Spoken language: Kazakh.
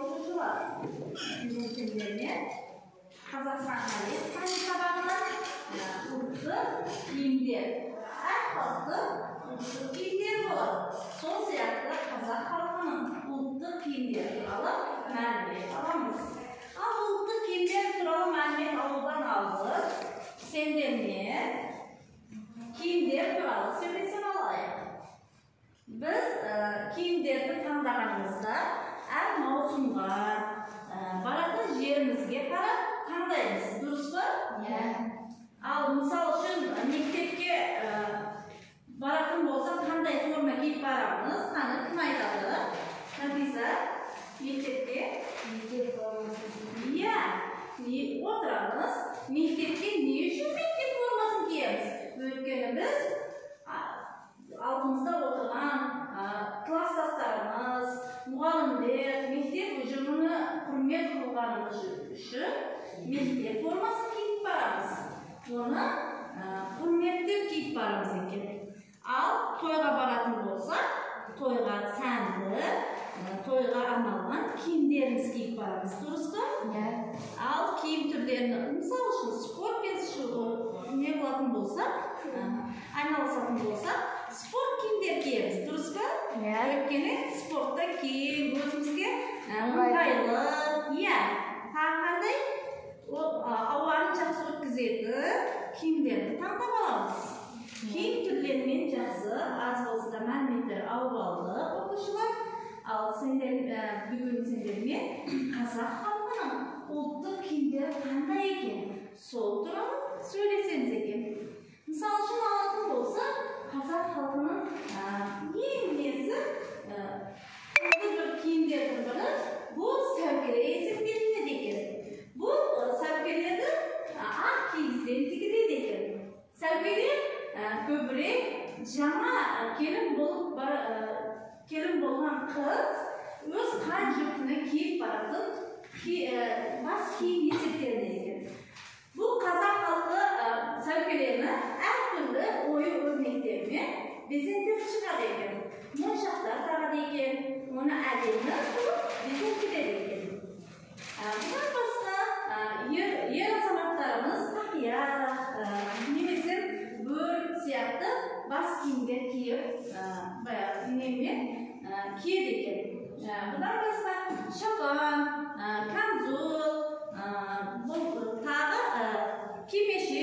оқушылар. Бүгін сендеріне Қазақстан тарихы пәні сабағынан ұлттық киімдер. Әр халықтың ұлттық киімдері болады. Сол сияқты қазақ халқының ұлттық киімдері туралы мәлімет аламыз. Ал ұлттық киімдер туралы мәлімет алудан алдық сендеріне киімдер туралы сөйлесе алайық. Біз киімдерді таңдағанымызда әр маусымға баратын жерімізге қарап таңдаймыз, дұрыс па? Ал мысал үшін мектепке баратын болса қандай форма киіп барамыз? Қаны кім айтады? Хафиза, мектепке? Мектеп формасы. Иә, отырамыз. Мектепке не үшін мектеп формасын киеміз? Өйткені біз алдымызда отырған класстастарымыз, мұғалімдер, мектеп ұжымына құрмет қылғанымыз үшін мектеп формасын киіп барамыз. Оны құрметтеп киіп барамыз екен. Ал тойға баратын болса, тойға сәнді, тойға арналған киімдеріміз киіп барамыз. Дұрыс па? Ал киім түрлерін, мысалы үшін спортпен не болатын болса, айналысатын болса, спорт киімдер киеміз. Дұрыс па? Өйткені спортта киім өзімізге ыңғайлы, қандай ауаны жақсы өткізеді киімдерді таңдап аламыз. Киім түрлерімен жақсы аз болса да мәліметтер алып алды оқушылар. Ал бүгін сендермен қазақ халқының ұлттық киімдері қандай екен? Сол туралы сөйлесеміз екен. Мысал үшін алатын болса, қазақ халқының ең несі бір киімдердің бірі бұл сәукеле есептелінеді екен. Бұл сәукелені ақ киізден тігіледі екен. Сәукеле көбірек жаңа келін болған қыз өз қан жұртына киіп баратын бас киім есептелінеді екен. Бұл қазақ халқы сәукелені әртүрлі ою-өрнектермен безендіріп шығады екен. Моншақтар тағады екен, оны әдемі қылып безендіреді екен. Бұдан басқа ер азаматтарымыз тақия немесе бөрік сияқты бас киімдер киіп киеді екен. Бұдан басқа шапан, камзол, тағы кимешек